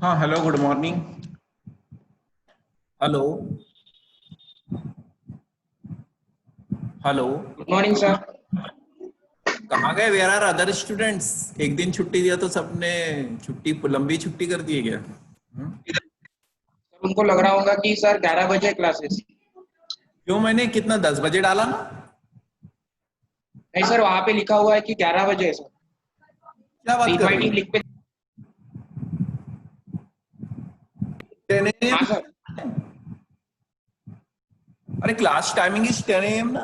हाँ hello good morning. Hello hello. Good morning sir. कहाँ गए? Where are other students? एक दिन छुट्टी दिया तो सबने छुट्टी लंबी छुट्टी कर दी है क्या? सर उनको लग रहा होगा कि सर 11 बजे क्लासेस। क्यों, मैंने कितना 10 बजे डाला ना? नहीं सर, वहाँ पे लिखा हुआ है कि 11 बजे है सर। क्या बात कर रही इनवाइटिंग हो? लिख पे। 10 हाँ AM? सर। अरे क्लास टाइमिंग इज 10 AM ना।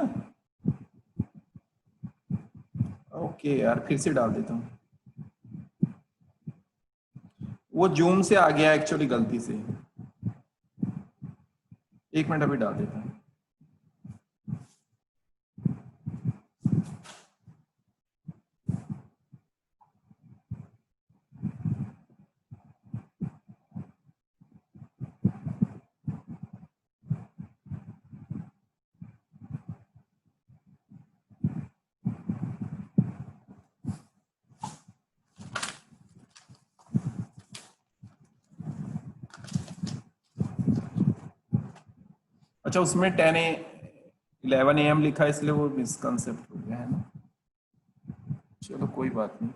ओके यार, फिर से डाल देता हूँ। वो जूम से आ गया एक्चुअली गलती से। एक मिनट, अभी डाल देता हूँ। अच्छा, उसमें 11 AM लिखा है, इसलिए वो मिसकंसेप्ट हो गया है ना। चलो कोई बात नहीं।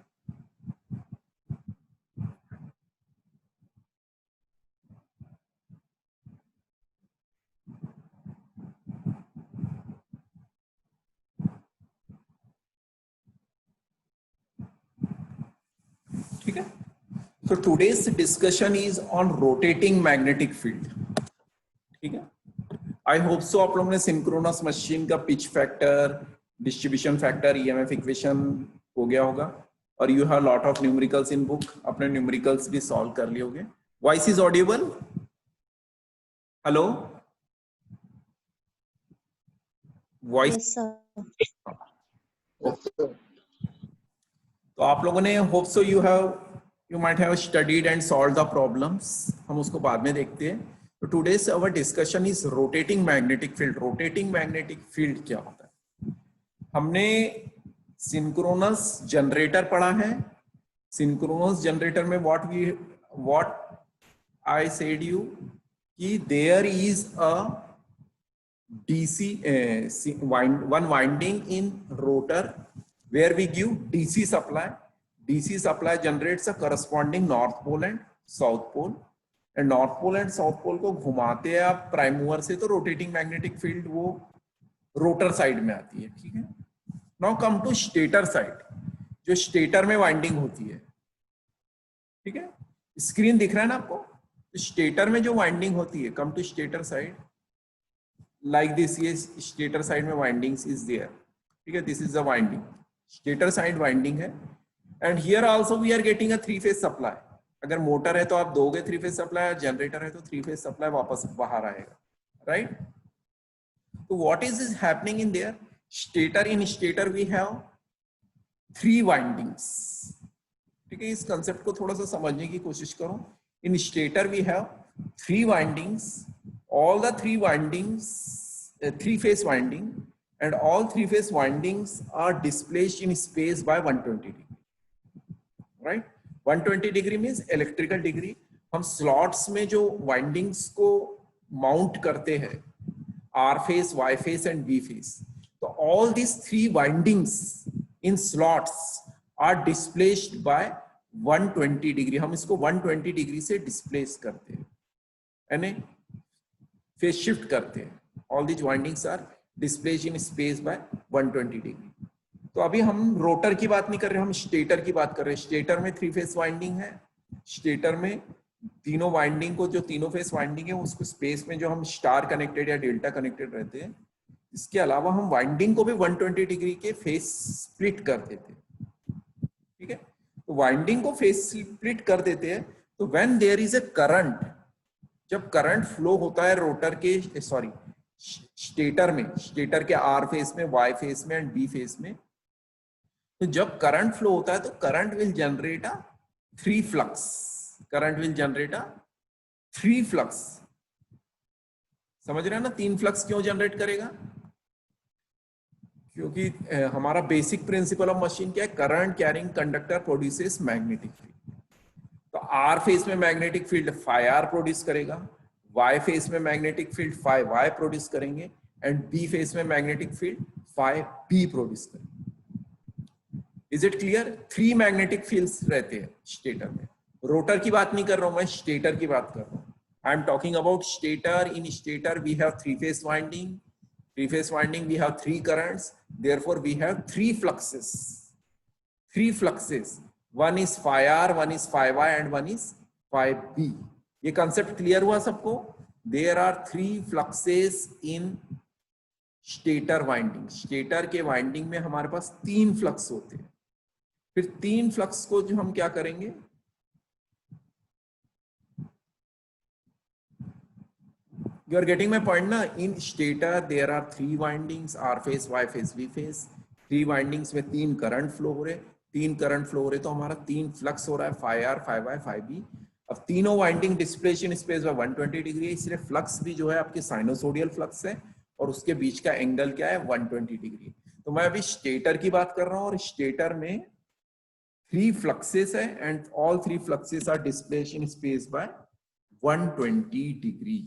ठीक है। So today's discussion is on rotating magnetic field. ठीक है। आई होप सो आप लोगों ने सिंक्रोनस मशीन का pitch factor, distribution factor, EMF equation हो गया होगा, और you have lot of numericals in book. अपने न्यूमेरिकल्स भी सॉल्व कर लिए होंगे। Voice is audible? Hello, voice? Yes, sir. तो आप लोगों ने hope so you might have studied and solve the problems. हम उसको बाद में देखते हैं। तो today's our discussion is rotating magnetic field. Rotating magnetic field क्या होता है? हमने सिंक्रोनस जनरेटर पढ़ा है। सिंक्रोनस जनरेटर में व्हाट आई सेड यू कि there is a DC one winding in rotor where we give DC supply. DC supply generates a corresponding north pole and south pole. And north pole and south pole को घुमाते हैं आप prime mover से, तो rotating magnetic field वो rotor side में आती है। ठीक है। Now come to stator side, जो स्टेटर में वाइंडिंग होती है। ठीक है, स्क्रीन दिख रहा है ना आपको? स्टेटर में जो वाइंडिंग होती है, come to stator side like this, ये स्टेटर साइड में वाइंडिंग्स इज देयर। ठीक है, this is the winding, stator side winding है। And here also we are getting a 3 phase supply. अगर मोटर है तो आप दोगे 3 फेज सप्लाई, जनरेटर है तो 3 फेज सप्लाई वापस बाहर आएगा, राइट? तो what is happening in there stator? In stator we have 3 windings. ठीक है, इस कंसेप्ट को थोड़ा सा समझने की कोशिश करो। In stator we have 3 windings, all the 3 windings, 3 phase winding, and all 3 phase windings are displaced in space by 120 degree, right? 120 degree means electrical degree। हम slots में जो windings को mount करते हैं, R phase, Y phase and B phase, तो all these 3 windings in slots are displaced by 120 degree। हम इसको 120 degree से displace करते हैं, यानी फेज शिफ्ट करते हैं। All these windings are displaced in space by 120 degree. तो अभी हम रोटर की बात नहीं कर रहे, हम स्टेटर की बात कर रहे हैं। स्टेटर में 3 फेज वाइंडिंग है। स्टेटर में तीनों वाइंडिंग को, जो तीनों फेज वाइंडिंग है उसको स्पेस में जो हम स्टार कनेक्टेड या डेल्टा कनेक्टेड रहते हैं, इसके अलावा हम वाइंडिंग को भी 120 डिग्री के फेज स्प्लिट कर देते हैं। ठीक है, तो वाइंडिंग को फेज स्प्लिट कर देते हैं। तो when there is a current, जब करंट फ्लो होता है रोटर के स्टेटर में, स्टेटर के आर फेस में, वाई फेस में एंड बी फेस में, तो जब करंट फ्लो होता है तो current will generate a 3 flux. Current will generate a 3 flux. समझ रहे हैं ना? 3 फ्लक्स क्यों जनरेट करेगा? क्योंकि हमारा बेसिक प्रिंसिपल ऑफ मशीन क्या है? Current carrying conductor produces magnetic field. तो आर फेज में magnetic field phi R produce करेगा, वाई फेज में magnetic field phi Y produce करेंगे, एंड बी फेज में magnetic field phi B produce करेंगे। Is it clear? 3 magnetic fields रहते हैं stator में। रोटर की बात नहीं कर रहा हूं मैं, स्टेटर की बात कर रहा हूं। I am talking about stator. In stator we have 3 phase winding, 3 phase winding, we have 3 currents, therefore we have 3 fluxes. 3 fluxes, one is phi r, one is phi y and one is phi b. ये concept clear हुआ सबको? There are 3 fluxes in stator winding. Stator के winding में हमारे पास 3 flux होते हैं। फिर 3 flux को जो हम क्या करेंगे, you are getting my point ना? In stator there are 3 windings, R phase, Y phase, V phase। 3 windings में 3 करंट फ्लो हो रहे, 3 करंट फ्लो हो रहे, तो हमारा 3 फ्लक्स हो रहा है, phi R, phi Y, phi B। अब तीनों वाइंडिंग डिस्प्लेशन स्पेस में 120 डिग्री है, इसलिए फ्लक्स भी जो है आपके साइनोसोडियल फ्लक्स है, और उसके बीच का एंगल क्या है, 120 डिग्री। तो मैं अभी स्टेटर की बात कर रहा हूं, और स्टेटर में 3 फ्लक्सेस है, and all 3 fluxes are displaced in space by 120 degree.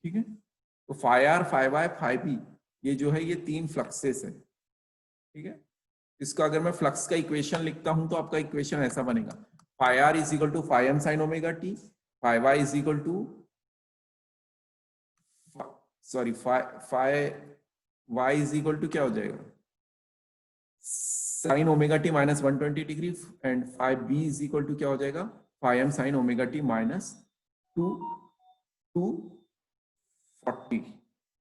ठीक है? तो phi r, phi y, phi b, ये जो है ये 3 फ्लक्सेस है। ठीक है? इसका अगर मैं फ्लक्स का इक्वेशन लिखता हूं तो आपका इक्वेशन ऐसा बनेगा, phi r is equal to phi m sin omega t, phi y is equal to phi y is equal to क्या हो जाएगा, sin omega t minus 120 degree, and phi b is equal to क्या हो जाएगा, phi m sin omega t minus 240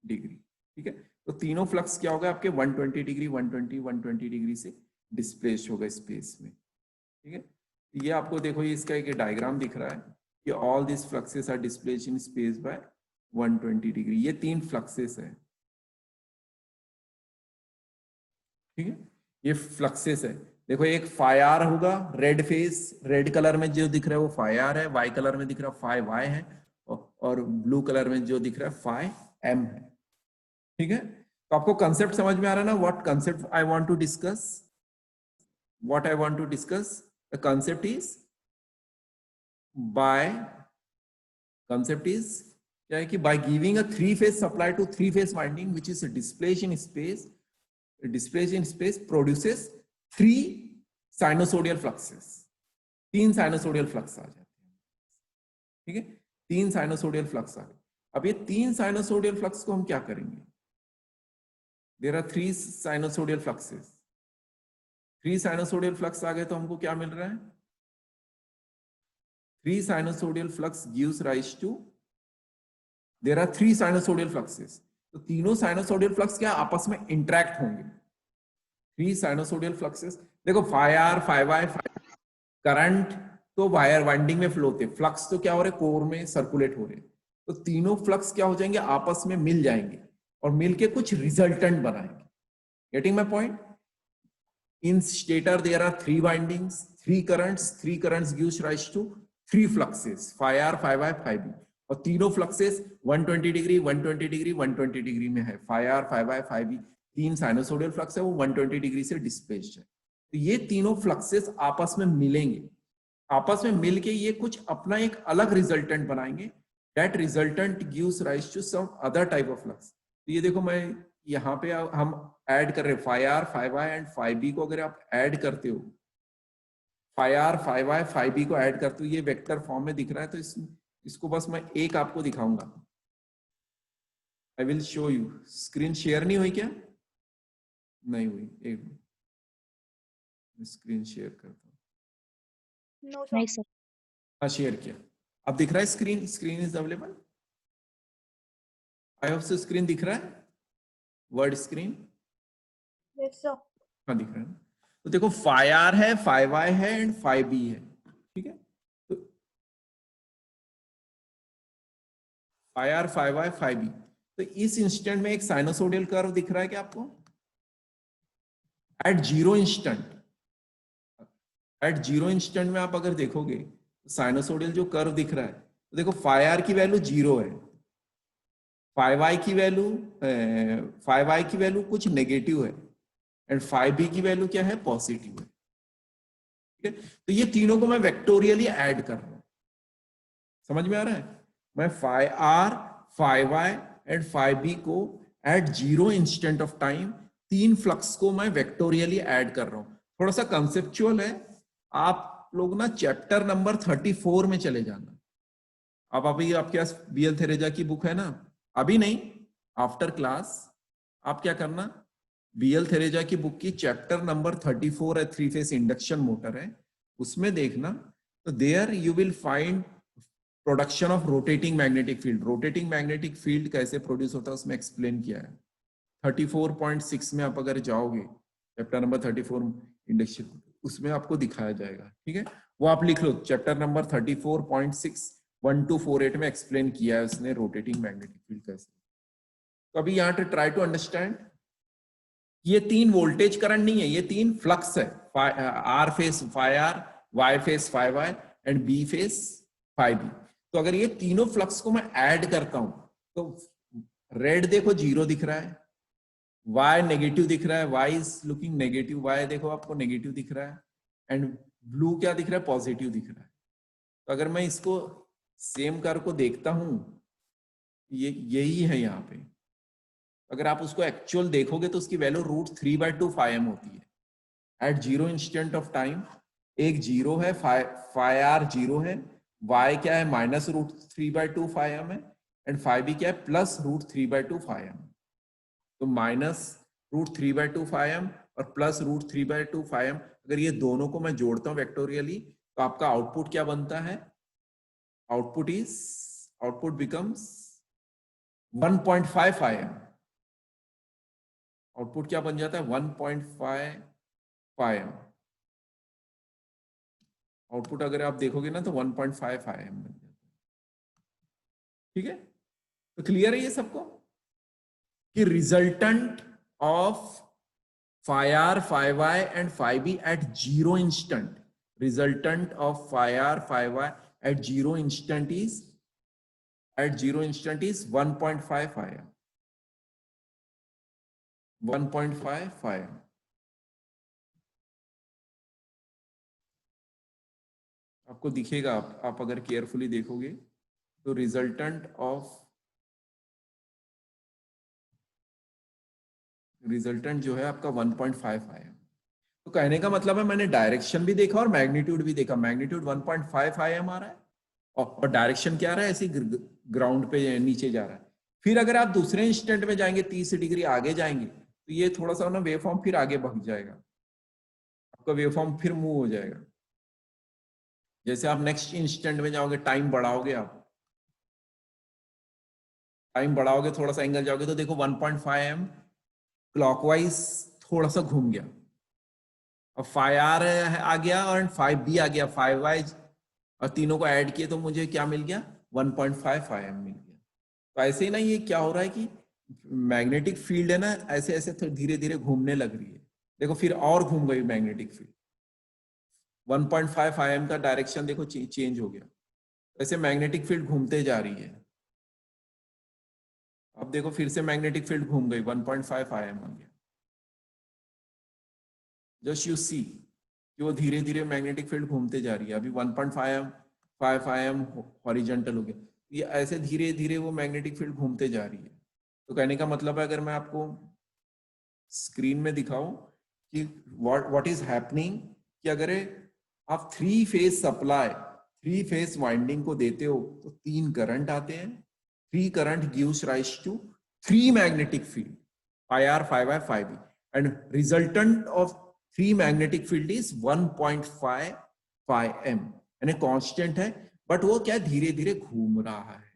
degree. ठीक है? तो तीनों फ्लक्स क्या होगा आपके 120 डिग्री, 120 डिग्री से डिस्प्लेस होगा स्पेस में। ठीक है? ये आपको देखो, ये इसका एक डायग्राम दिख रहा है कि all this fluxes are displaced in space by 120 degree. ये 3 फ्लक्सेस है। ठीक है? ये फ्लक्सेस है। देखो, एक phi r होगा, रेड फेस, रेड कलर में जो दिख रहा है वो phi r है, वाई कलर में दिख रहा है phi y है, और ब्लू कलर में जो दिख रहा है phi m है। ठीक है? तो आपको कंसेप्ट समझ में आ रहा है ना? What concept I want to discuss, what I want to discuss, the concept is क्या है कि by giving a 3 phase supply to 3 phase winding which is displaced in space, produces 3 sinusoidal fluxes। 3 sinusoidal flux आ जाते हैं। ठीक है? 3 sinusoidal flux आ गए। अब ये 3 sinusoidal flux को हम क्या करेंगे? There are 3 sinusoidal fluxes। 3 sinusoidal flux आ गए तो हमको क्या मिल रहा है? 3 sinusoidal flux gives rise to, there are 3 sinusoidal fluxes। तो तीनों साइनोसोडियल फ्लक्स क्या आपस में इंटरेक्ट होंगे। 3 साइनोसोडियल फ्लक्सेस, देखो phi r, phi y, current तो वायर वाइंडिंग में फ्लो होते, फ्लक्स तो क्या हो रहे, कोर में सर्कुलेट हो रहे। तो तीनों फ्लक्स क्या हो जाएंगे, आपस में मिल जाएंगे और मिलके कुछ रिजल्टेंट बनाएंगे। Getting my point? In stator there are 3 windings, 3 currents gives rise to 3 fluxes, phi r, phi y, phi b, और तीनों फ्लक्सेस 120 डिग्री, 120 डिग्री, 120 डिग्री में है। phi r, phi y, phi b 3 sinusoidal flux है, वो 120 degree से displaced है। तो ये तीनों फ्लक्सेस आपस में मिलेंगे, आपस में मिलके ये कुछ अपना एक अलग रिजल्टेंट बनाएंगे। That resultant gives rise to some other type of flux. तो ये देखो, मैं यहाँ पे हम ऐड कर रहे हैं phi r, phi y and phi b को। अगर आप ऐड करते हो, phi r, phi y, phi b को ऐड करते हो, ये वेक्टर फॉर्म में दिख रहा है। तो इसको बस मैं एक आपको दिखाऊंगा। I will show you. Screen share नहीं हुई क्या? नहीं हुई। एक स्क्रीन शेयर करता हूँ। नहीं सर। हाँ, शेयर किया। अब दिख रहा है screen? Screen is available? I hope so screen दिख रहा है, वर्ड स्क्रीन। Yes sir. हाँ, दिख रहा है। तो देखो, phi r है, phi y है एंड phi b है। ठीक है? तो phi r, phi y, phi b। तो इस इंस्टेंट में एक साइनोसोडियल कर्व दिख रहा है क्या आपको? एट जीरो इंस्टेंट में आप अगर देखोगे तो साइनोसोडियल जो कर्व दिख रहा है, तो देखो phi r की वैल्यू 0 है, phi y की वैल्यू कुछ नेगेटिव है, एंड phi b की वैल्यू क्या है, पॉजिटिव है। ठीक है, तो ये तीनों को मैं वेक्टोरियली ऐड कर रहा हूं, समझ में आ रहा है? मैं phi R, phi Y and phi B को एट 0 इंस्टेंट ऑफ टाइम तीन फ्लक्स को मैं वेक्टोरियली ऐड कर रहा हूं। थोड़ा सा कंसेप्चुअल है, आप लोग ना चैप्टर नंबर 34 में चले जाना। अब अभी आपके पास बीएल थेरेजा की बुक है ना, अभी नहीं, आफ्टर क्लास आप क्या करना, बीएल थेरेजा की बुक की चैप्टर नंबर 34 है, 3 फेस इंडक्शन मोटर है, उसमें देखना, तो there you will find production of rotating magnetic field. Rotating magnetic field कैसे प्रोड्यूस होता है उसमें एक्सप्लेन किया है। 34.6 में आप अगर जाओगे, चैप्टर नंबर 34 इंडक्शन, उसमें आपको दिखाया जाएगा। ठीक है, वो आप लिख लो, चैप्टर नंबर 34.6 1 to 48 में एक्सप्लेन किया है उसने रोटेटिंग मैग्नेटिक फील्ड कैसे। तो अभी यहाँ पे ट्राई टू अंडरस्टैंड, ये तीन वोल्टेज करंट नहीं है, ये तीन फ्लक्स है, R phase phi R, Y phase phi Y and B phase phi B. तो अगर ये तीनों फ्लक्स को मैं ऐड करता हूं तो रेड देखो 0 दिख रहा है, वाई नेगेटिव दिख रहा है, Y is looking negative, Y देखो आपको नेगेटिव दिख रहा है, एंड ब्लू क्या दिख रहा है, पॉजिटिव दिख रहा है। तो अगर मैं इसको सेम कर को देखता हूं, ये यही है यहाँ पे, अगर आप उसको एक्चुअल देखोगे तो उसकी वैल्यू √3/2 φm होती है एट 0 इंस्टेंट ऑफ टाइम। एक 0 है, फाई आर 0 है, वाई क्या है -√3/2 φm है, एंड फाई बी क्या है +√3/2 φm। तो -√3/2 φm और +√3/2 φm, अगर ये दोनों को मैं जोड़ता हूं वेक्टोरियली तो आपका आउटपुट क्या बनता है, आउटपुट बिकम्स 1.5 φm। आउटपुट क्या बन जाता है, 1.5 φm। आउटपुट अगर आप देखोगे ना तो 1.5 φm बन जाता है। ठीक है, तो क्लियर है ये सबको कि resultant of phi r, phi y and phi b at 0 instant, resultant of phi r, phi y at 0 instant is 1.5 phi m, 1.5 phi m। आपको दिखेगा, आप अगर केयरफुली देखोगे तो रिजल्टेंट जो है आपका 1.5 phi m। तो कहने का मतलब है मैंने डायरेक्शन भी देखा और मैग्नीट्यूड भी देखा, मैग्नीट्यूड 1.5 phi m आ रहा है और डायरेक्शन क्या आ रहा है, ऐसे ग्राउंड पे नीचे जा रहा है। फिर अगर आप दूसरे इंस्टेंट में जाएंगे 30 डिग्री आगे जाएंगे तो ये थोड़ा सा ना वेव फॉर्म फिर आगे बढ़ जाएगा, आपका वेव फॉर्म फिर मूव हो जाएगा। जैसे आप नेक्स्ट इंस्टेंट में जाओगे, टाइम बढ़ाओगे, आप टाइम बढ़ाओगे, थोड़ा सा एंगल जाओगे तो देखो 1.5 m क्लॉकवाइज थोड़ा सा घूम गया, अब फाई आर आ गया और फाई बी आ गया, फाई वाई, और तीनों को ऐड किए तो मुझे क्या मिल गया, 1.5 फाई एम मिल गया। तो ऐसे ही ना ये क्या हो रहा है कि मैग्नेटिक फील्ड है ना, ऐसे ऐसे धीरे धीरे घूमने लग रही है, देखो फिर और घूम गई मैग्नेटिक फील्ड, 1.5 फाई एम का डायरेक्शन देखो चेंज हो गया, ऐसे मैग्नेटिक फील्ड घूमते जा रही है। अब देखो फिर से मैग्नेटिक फील्ड घूम गई, 1.5 फाई एम आ गया। जस्ट यू सी कि वो धीरे धीरे मैग्नेटिक फील्ड घूमते जा रही है, अभी 1.5 एम हॉरिजॉन्टल हो गया, ये ऐसे धीरे धीरे वो मैग्नेटिक फील्ड घूमते जा रही है। तो कहने का मतलब है, अगर मैं आपको स्क्रीन में दिखाऊं कि व्हाट इज हैपनिंग, कि अगर आप 3 फेज सप्लाई, 3 फेज वाइंडिंग को देते हो तो 3 करंट आते हैं, 3 current gives rise to 3 magnetic field, phi r, phi y, phi b, and resultant of 3 magnetic field is 1.5 phi m, यानी कांस्टेंट है बट वो क्या धीरे धीरे घूम रहा है,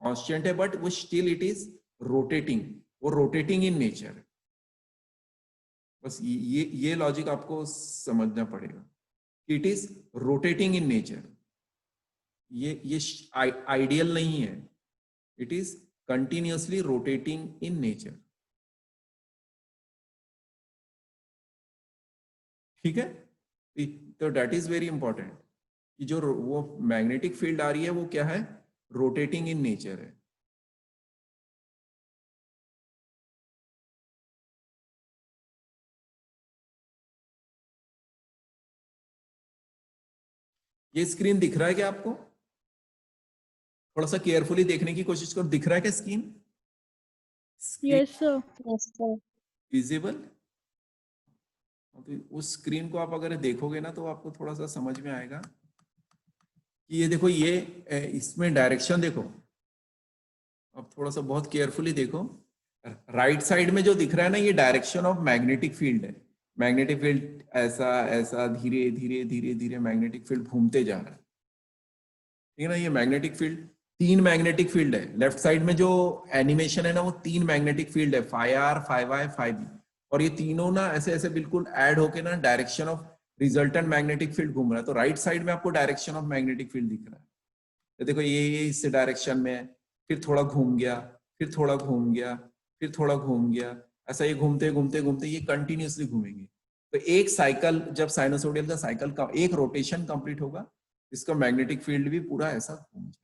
कांस्टेंट है बट वो स्टिल इट इज रोटेटिंग, वो रोटेटिंग इन नेचर। बस ये लॉजिक आपको समझना पड़ेगा, it is rotating in nature, ये आइडियल नहीं है, it is continuously rotating in nature. ठीक है, तो दैट इज वेरी इंपॉर्टेंट कि जो वो मैग्नेटिक फील्ड आ रही है वो क्या है, रोटेटिंग इन नेचर है। ये स्क्रीन दिख रहा है क्या आपको? थोड़ा सा केयरफुली देखने की कोशिश करो, दिख रहा है क्या screen? Yes, sir. Yes, sir. Visible? तो उस स्क्रीन को आप अगर देखोगे ना तो आपको थोड़ा सा समझ में आएगा कि ये देखो, ये इसमें डायरेक्शन देखो, अब थोड़ा सा बहुत केयरफुली देखो। राइट साइड में जो दिख रहा है ना, ये डायरेक्शन ऑफ मैग्नेटिक फील्ड है। मैग्नेटिक फील्ड ऐसा ऐसा धीरे धीरे धीरे धीरे मैग्नेटिक फील्ड घूमते जा रहा है, ठीक है ना। ये मैग्नेटिक फील्ड, तीन मैग्नेटिक फील्ड है। लेफ्ट साइड में जो एनिमेशन है ना, वो तीन मैग्नेटिक फील्ड है, phi R, phi Y, phi B, और ये तीनों ना ऐसे ऐसे बिल्कुल ऐड होके ना direction of resultant magnetic field घूम रहा है। तो राइट साइड में आपको डायरेक्शन ऑफ मैग्नेटिक फील्ड दिख रहा है। तो देखो ये इस डायरेक्शन में है, फिर थोड़ा घूम गया, फिर थोड़ा घूम गया, फिर थोड़ा घूम गया, ऐसा ये घूमते घूमते घूमते ये कंटिन्यूअसली घूमेंगे। तो एक साइकिल, जब साइनोसोडियल का साइकिल का एक रोटेशन कंप्लीट होगा, इसका मैग्नेटिक फील्ड भी पूरा ऐसा घूम जाएगा।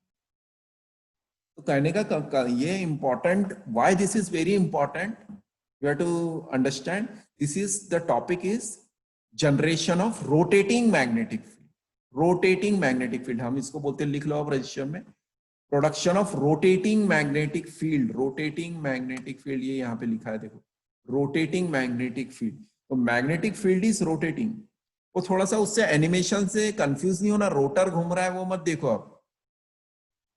तो कहने का ये important, why this is very important, you have to understand, this is the topic is generation of rotating magnetic field. Rotating magnetic field हम इसको बोलते हैं, लिख लो आप रजिस्टर में, production of rotating magnetic field. Rotating magnetic field ये यहाँ पे लिखा है, देखो, रोटेटिंग मैग्नेटिक फील्ड। तो मैग्नेटिक फील्ड इज रोटेटिंग। वो थोड़ा सा उससे एनिमेशन से कंफ्यूज नहीं होना, रोटर घूम रहा है वो मत देखो। अब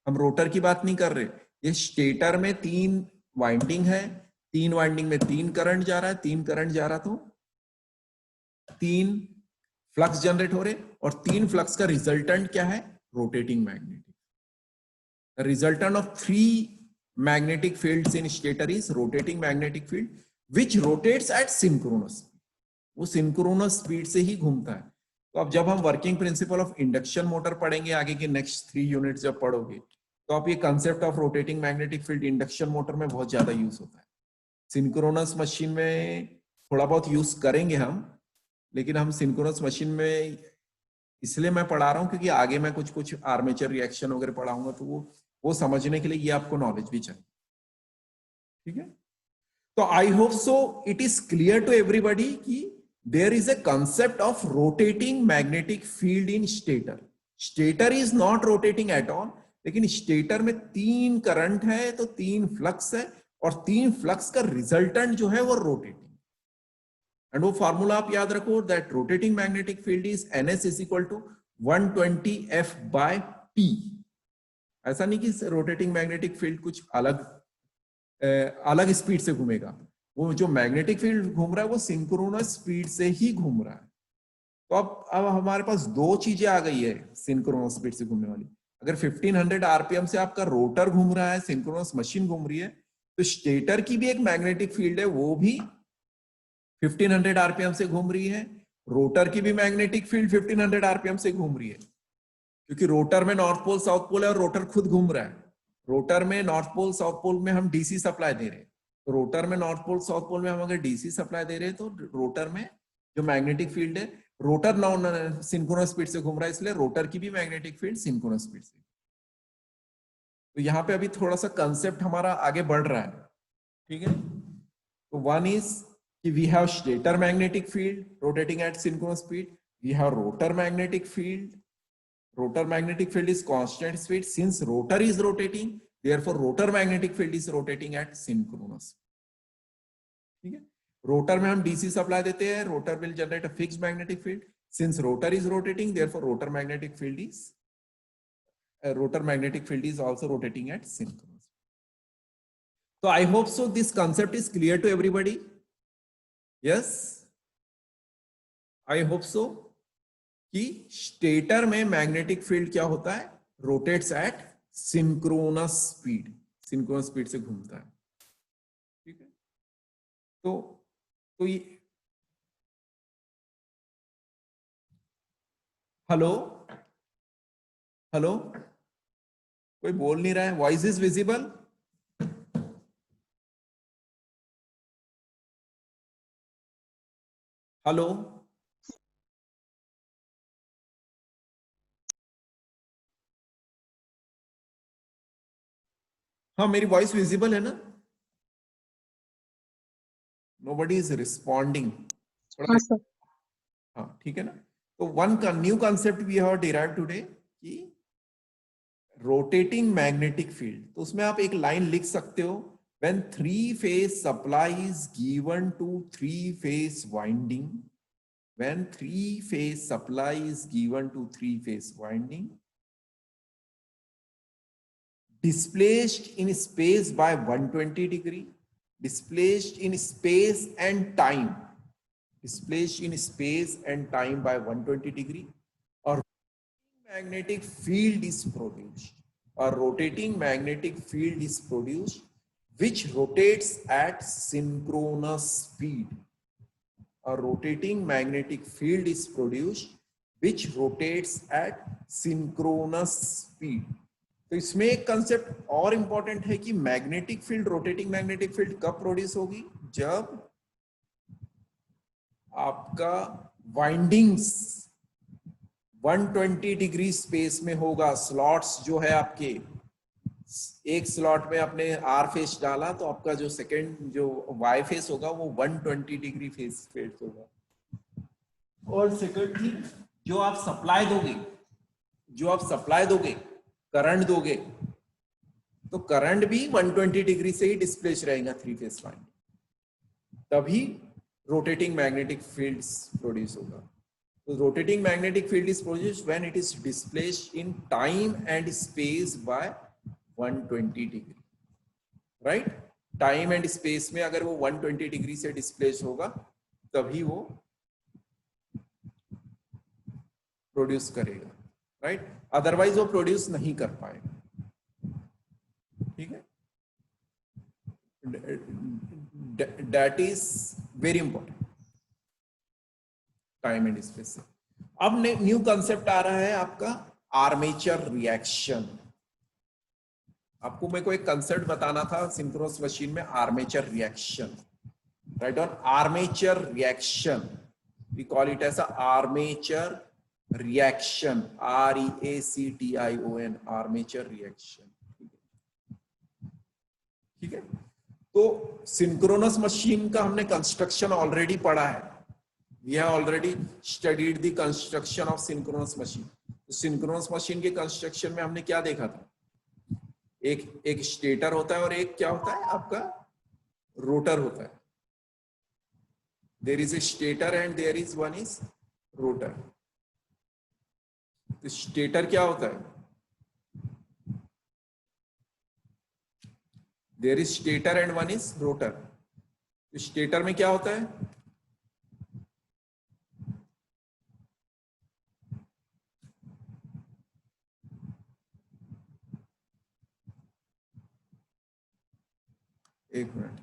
हम रोटर की बात नहीं कर रहे, ये स्टेटर में तीन वाइंडिंग है, तीन वाइंडिंग में तीन करंट जा रहा है, तीन करंट जा रहा तो तीन फ्लक्स जनरेट हो रहे, और तीन फ्लक्स का रिजल्टेंट क्या है? Rotating magnetic. The resultant of three magnetic fields in stator is rotating magnetic field, which rotates at synchronous speed. वो synchronous speed से ही घूमता है। तो अब जब हम working principle of induction motor पढ़ेंगे आगे के नेक्स्ट 3 यूनिट्स जब पढ़ोगे, तो आप ये concept of rotating magnetic field induction motor में बहुत ज्यादा यूज होता है। सिंक्रोनस मशीन में थोड़ा बहुत यूज करेंगे हम, लेकिन हम सिंक्रोनस मशीन में इसलिए मैं पढ़ा रहा हूं क्योंकि आगे मैं कुछ कुछ आर्मेचर रिएक्शन वगैरह पढ़ाऊंगा, तो वो समझने के लिए ये आपको नॉलेज भी चाहिए, ठीक है। तो I hope so it is clear to everybody कि there is a concept of rotating magnetic field in stator. Stator is not rotating at all, लेकिन स्टेटर में तीन करंट है तो तीन फ्लक्स है, और तीन फ्लक्स का रिजल्टेंट जो है वो रोटेटिंग। एंड वो फॉर्मूला आप याद रखो, that rotating magnetic field is NS is equal to 120 F by P। ऐसा नहीं कि रोटेटिंग मैग्नेटिक फील्ड कुछ अलग स्पीड से घूमेगा। वो जो मैग्नेटिक फील्ड घूम रहा है वो सिंक्रोनस स्पीड से ही घूम रहा है। तो अब हमारे पास दो चीजें आ गई है सिंक्रोनस स्पीड से घूमने वाली। अगर 1500 आरपीएम से आपका रोटर घूम रहा है, सिंक्रोनस मशीन घूम रही है, तो स्टेटर की भी एक मैग्नेटिक फील्ड है, वो भी 1500 आरपीएम से घूम रही है। रोटर की भी मैग्नेटिक फील्ड 1500 आरपीएम से घूम रही है, क्योंकि रोटर में नॉर्थ पोल साउथ पोल है और रोटर खुद घूम रहा है। रोटर में नॉर्थ पोल साउथ पोल में हम डीसी सप्लाई दे रहे हैं, तो रोटर में नॉर्थ पोल साउथ पोल में हम अगर डीसी सप्लाई दे रहे हैं, तो रोटर में जो मैग्नेटिक फील्ड है, रोटर नॉन सिंक्रोनस स्पीड से घूम रहा है, इसलिए रोटर की भी मैग्नेटिक फील्ड सिंक्रोनस स्पीड से। तो यहाँ पे अभी थोड़ा सा कंसेप्ट हमारा आगे बढ़ रहा है, ठीक है। तो one is we have stator magnetic field rotating at synchronous speed, we have rotor magnetic field. Rotor magnetic field is constant speed. Since rotor is rotating, therefore rotor magnetic field is rotating at synchronous, ठीक है। Rotor में हम DC supply देते हैं, rotor will generate a fixed magnetic field. Since rotor is rotating, therefore rotor magnetic field is also rotating at synchronous. So I hope so this concept is clear to everybody. Yes, I hope so कि stator में magnetic field क्या होता है? Rotates at synchronous speed से घूमता है, ठीक है। तो ये हेलो हेलो, कोई बोल नहीं रहा है? Voice is visible? हेलो, हाँ मेरी वॉइस विजिबल है ना? Nobody is responding. हाँ सर। हाँ ठीक है ना। तो one new concept we have derived today कि रोटेटिंग मैग्नेटिक फील्ड, तो उसमें आप एक लाइन लिख सकते हो, when three phase supply is given to three phase winding, when three phase supply is given to three phase winding, displaced in space by 120 degree, displaced in space and time, displaced in space and time by 120 degree, or magnetic field is produced, a rotating magnetic field is produced which rotates at synchronous speed. A rotating magnetic field is produced which rotates at synchronous speed. तो इसमें एक concept और important है कि magnetic field, rotating magnetic field कब produce होगी, जब आपका वाइंडिंग्स 120 डिग्री स्पेस में होगा। स्लॉट्स जो है आपके, एक स्लॉट में आपने आर फेस डाला तो आपका जो सेकंड जो वाई फेस होगा वो 120 डिग्री फेस होगा। और सेकंड थिंग, जो आप सप्लाई दोगे, करंट दोगे, तो करंट भी 120 डिग्री से ही डिस्प्लेस रहेगा थ्री फेस लाइन, तभी रोटेटिंग मैग्नेटिक फील्ड प्रोड्यूस होगा। तो rotating magnetic field is produced when it is displaced in time and space by 120 degree, right. Time and space में अगर वो 120 डिग्री से डिस्प्लेस होगा तभी वो प्रोड्यूस करेगा, राइट, अदरवाइज वो प्रोड्यूस नहीं कर पाएगा। ठीक है, that is very important, time and space. अब न्यू कंसेप्ट आ रहा है आपका आर्मेचर रिएक्शन। आपको मेरे को एक कंसेप्ट बताना था सिंक्रोनस मशीन में, आर्मेचर रिएक्शन, राइट। और armature reaction we call it as armature reaction, REACTION, armature reaction. ठीक है, तो सिंक्रोनस मशीन का हमने कंस्ट्रक्शन ऑलरेडी पढ़ा है, we have already studied the construction of synchronous machine. तो सिंक्रोनस मशीन के कंस्ट्रक्शन में हमने क्या देखा था, एक स्टेटर होता है और एक क्या होता है आपका रोटर होता है। There is a stator and there is one is rotor. तो स्टेटर क्या होता है, there is stator and one is rotor. तो स्टेटर में क्या होता है, एक मिनट,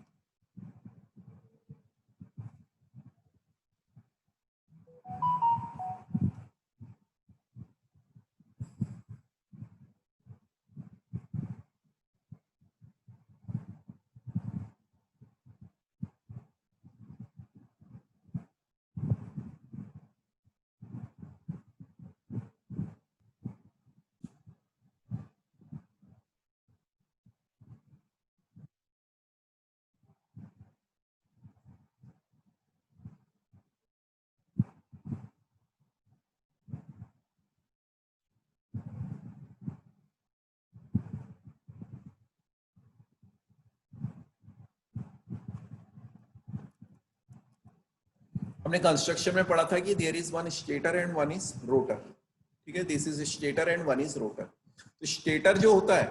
हमने कंस्ट्रक्शन में पढ़ा था कि there is one stator and one is rotor. ठीक है, this is stator and one is rotor. तो स्टेटर जो होता है,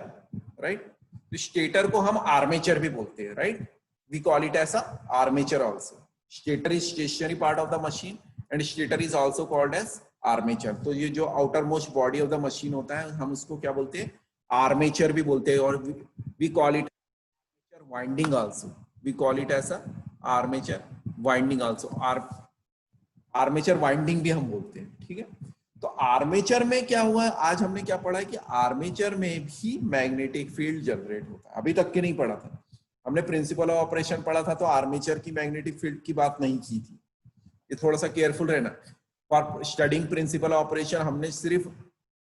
राइट, तो स्टेटर को हम आर्मेचर भी बोलते हैं, right, we call it as armature also. Stator is stationary part of the machine and stator is also called as armature. तो ये जो outer most body of the machine होता है हम उसको क्या बोलते हैं, आर्मेचर भी बोलते हैं, और we call it winding also, we call it as armature winding also, armature winding भी हम बोलते हैं। ठीक है, तो आर्मेचर में क्या हुआ है, आज हमने क्या पढ़ा है कि आर्मेचर में भी मैग्नेटिक फील्ड जनरेट होता है। अभी तक के नहीं पढ़ा था, हमने प्रिंसिपल ऑफ ऑपरेशन पढ़ा था तो आर्मेचर की मैग्नेटिक फील्ड की बात नहीं की थी। ये थोड़ा सा केयरफुल रहना, for studying principle of operation हमने सिर्फ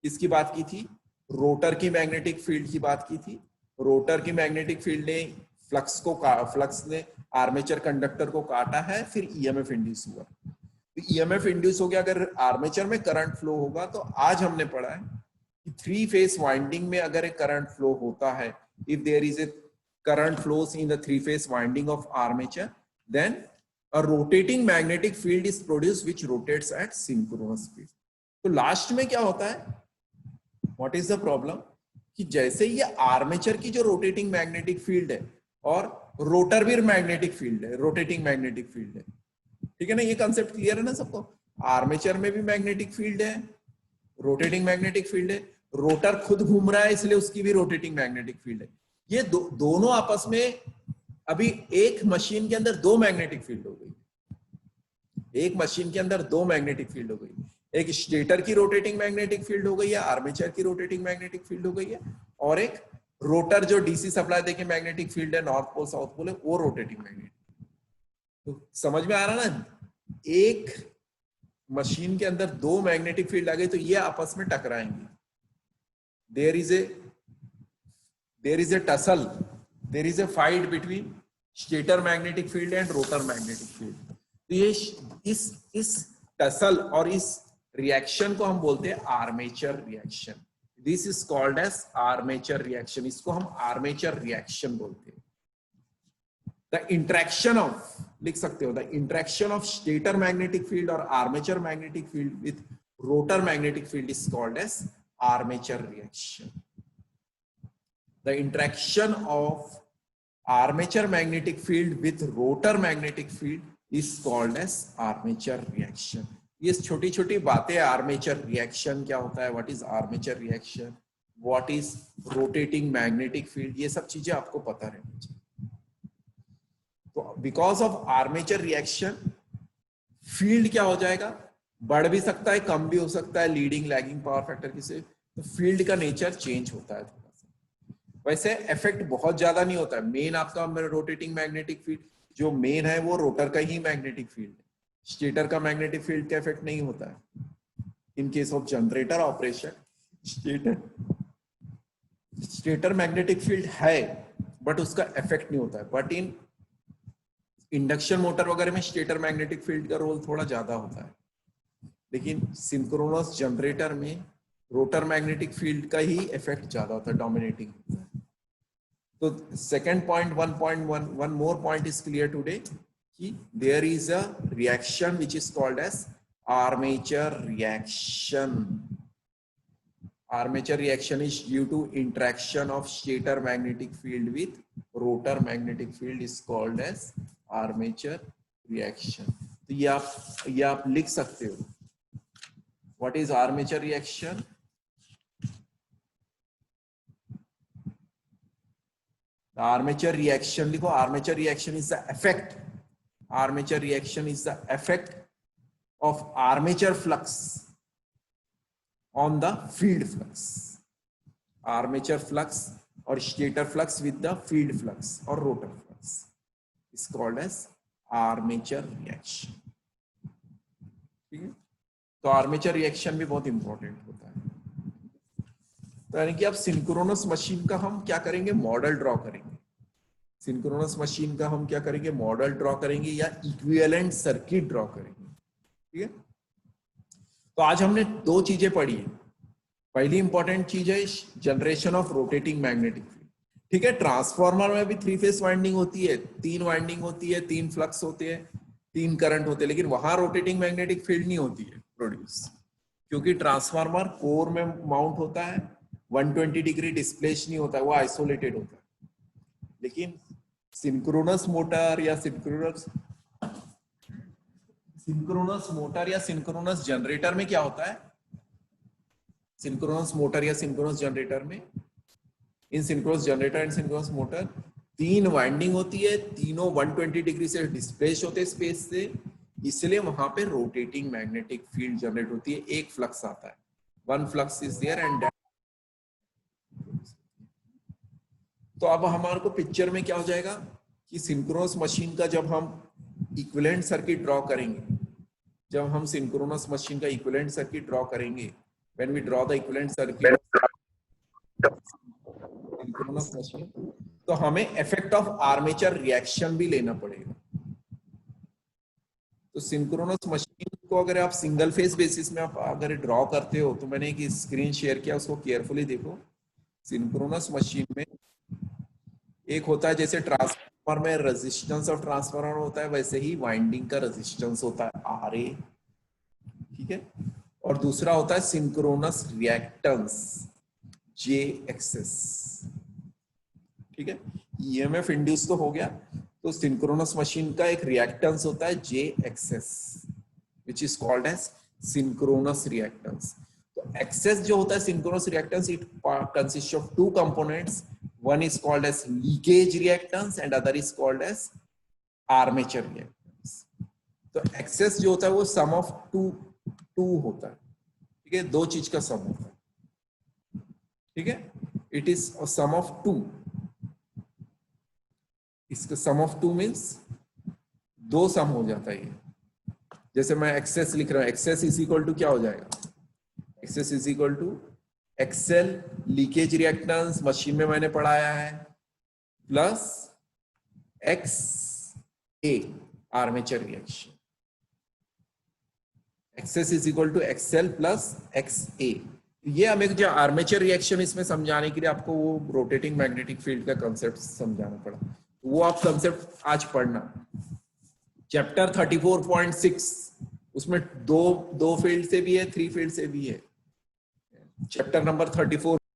इसकी बात की थी, रोटर की मैग्नेटिक फील्ड की बात की थी। रोटर की मैग्नेटिक फील्ड ने फ्लक्स ने आर्मेचर कंडक्टर को काटा है, फिर ईएमएफ इंड्यूस हुआ। ईएमएफ इंड्यूस हो गया अगर आर्मेचर में करंट फ्लो होगा। तो आज हमने पढ़ा है कि 3 फेज वाइंडिंग में अगर एक करंट फ्लो होता है, if there is a current flows in the 3 phase winding of armature, then a rotating magnetic field is produced which rotates at synchronous speed। तो लास्ट में क्या होता है, व्हाट इज द प्रॉब्लम, कि जैसे ये आर्मेचर की जो रोटेटिंग मैग्नेटिक फील्ड है और रोटर भी मैग्नेटिक फील्ड है, रोटेटिंग मैग्नेटिक फील्ड है, ठीक है ना, ये कंसेप्ट क्लियर है ना सबको। आर्मेचर में भी मैग्नेटिक फील्ड है, रोटेटिंग मैग्नेटिक फील्ड है, रोटर खुद घूम रहा है इसलिए उसकी भी रोटेटिंग मैग्नेटिक फील्ड है। ये दोनों आपस में, अभी एक मशीन के अंदर 2 मैग्नेटिक फील्ड हो गई, एक मशीन के अंदर 2 मैग्नेटिक फील्ड हो गई, एक स्टेटर की रोटेटिंग मैग्नेटिक फील्ड हो गई है, आर्मेचर की रोटेटिंग मैग्नेटिक फील्ड हो गई है, और एक रोटर जो डीसी सप्लाई देके मैग्नेटिक फील्ड है, नॉर्थ पोल साउथ पोल है, वो रोटेटिंग मैग्नेटिक। तो समझ में आ रहा ना, एक मशीन के अंदर 2 मैग्नेटिक फील्ड आ गई तो ये आपस में टकराएंगे। There is a tussle, there is a fight between stator magnetic field and rotor magnetic field. तो ये इस टसल और इस रिएक्शन को हम बोलते हैं armature reaction. This is called as armature reaction, इसको हम आर्मेचर रिएक्शन बोलते हैं। द इंटरेक्शन ऑफ, लिख सकते हो, the interaction of stator magnetic field और armature magnetic field with rotor magnetic field is called as armature reaction. The interaction of armature magnetic field with rotor magnetic field is called as armature reaction। ये छोटी छोटी बातें, armature reaction क्या होता है, what is armature reaction, what is rotating magnetic field, ये सब चीजें आपको पता रहनी चाहिए। तो because of armature reaction field क्या हो जाएगा, बढ़ भी सकता है, कम भी हो सकता है, लीडिंग लैगिंग पावर फैक्टर की से, तो फील्ड का नेचर चेंज होता है। वैसे इफेक्ट बहुत ज्यादा नहीं होता है। मेन आपका रोटेटिंग मैग्नेटिक फील्ड जो मेन है वो रोटर का ही मैग्नेटिक फील्ड है, स्टेटर का मैग्नेटिक फील्ड का इफेक्ट नहीं होता है। In case of generator operation stator magnetic field है बट उसका इफेक्ट नहीं होता है। बट इन इंडक्शन मोटर वगैरह में स्टेटर मैग्नेटिक फील्ड का रोल थोड़ा ज्यादा होता है, लेकिन सिंक्रोनस जनरेटर में रोटर मैग्नेटिक फील्ड का ही इफेक्ट ज्यादा होता है, डोमिनेटिंग होता है। तो second point, one more point is clear today कि there is a reaction which is called as armature reaction. Armature reaction is due to interaction of stator magnetic field with rotor magnetic field is called as armature reaction। तो ये आप लिख सकते हो, what is armature reaction? The armature reaction लिखो, armature reaction is the effect, armature reaction is the effect of armature flux on the field flux। armature flux or stator flux with the field flux or rotor flux is called as armature reaction। ठीक है, तो armature reaction भी बहुत important होता है। तो यानी कि अब सिंक्रोनस मशीन का हम क्या करेंगे, मॉडल ड्रॉ करेंगे। सिंक्रोनस मशीन का हम क्या करेंगे, मॉडल ड्रॉ करेंगे या इक्विवेलेंट सर्किट ड्रॉ करेंगे। ठीक है, तो आज हमने 2 चीजें पढ़ी है। पहली इंपॉर्टेंट चीज है generation of rotating magnetic field. ठीक है, ट्रांसफार्मर में भी 3 फेज वाइंडिंग होती है, 3 वाइंडिंग होती है, 3 फ्लक्स होते हैं, 3 करंट होते हैं, लेकिन वहां रोटेटिंग मैग्नेटिक फील्ड नहीं होती है प्रोड्यूस, क्योंकि ट्रांसफार्मर कोर में माउंट होता है, 120 डिग्री डिस्प्लेस नहीं होता है, वो आइसोलेटेड होता है। लेकिन सिंक्रोनस मोटर या सिंक्रोनस जनरेटर में क्या होता है, सिंक्रोनस मोटर या सिंक्रोनस जनरेटर में, in synchronous generator and synchronous motor 3 winding होती है, तीनों 120 डिग्री से डिस्प्लेस होते हैं स्पेस से, इसलिए वहां पे रोटेटिंग मैग्नेटिक फील्ड जनरेट होती है। एक फ्लक्स आता है, 1 फ्लक्स इज देयर एंड तो अब हमारे को पिक्चर में क्या हो जाएगा कि सिंक्रोनस मशीन का जब हम इक्विवेलेंट सर्किट ड्रॉ करेंगे, जब हम सिंक्रोनस मशीन का इक्विवेलेंट सर्किट ड्रॉ करेंगे, when we draw the equivalent circuit synchronous machine, तो हमें इफेक्ट ऑफ आर्मेचर रिएक्शन भी लेना पड़ेगा। तो सिंक्रोनस मशीन को अगर आप सिंगल फेज बेसिस में आप अगर ड्रॉ करते हो तो मैंने एक स्क्रीन शेयर किया, उसको केयरफुली देखो। सिंक्रोनस मशीन में एक होता है जैसे ट्रांसफार्मर में रेजिस्टेंस ऑफ ट्रांसफार्मर होता है, वैसे ही वाइंडिंग का रेजिस्टेंस होता है RA, ठीक है। और दूसरा होता है सिंक्रोनस रिएक्टेंस JXS, ठीक है। EMF इंड्यूस तो हो गया, तो सिंक्रोनस मशीन का एक रिएक्टेंस होता है JXS which is called as synchronous reactance. तो XS जो होता है synchronous reactance, it consists of two components. One is called as leakage reactance and other is called as armature reactance. तो XS जो होता है वो sum of two होता है, ठीक है, दो चीज का सम होता है, ठीक है। It is a sum of two. इसका sum of two means दो सम हो जाता है ये। जैसे मैं एक्सेस लिख रहा हूं, एक्सेस इज इक्वल टू क्या हो जाएगा, XS is equal to XL leakage reactance machine में मैंने पढ़ाया है, plus X A armature reaction. XS is equal to XL plus X A. ये हमें जो आर्मेचर रिएक्शन इसमें समझाने के लिए आपको वो रोटेटिंग मैग्नेटिक फील्ड का कंसेप्ट समझाना पड़ा, वो आप कंसेप्ट आज पढ़ना। चैप्टर 34.6 उसमें दो फील्ड से भी है, 3 फील्ड से भी है। Chapter number 34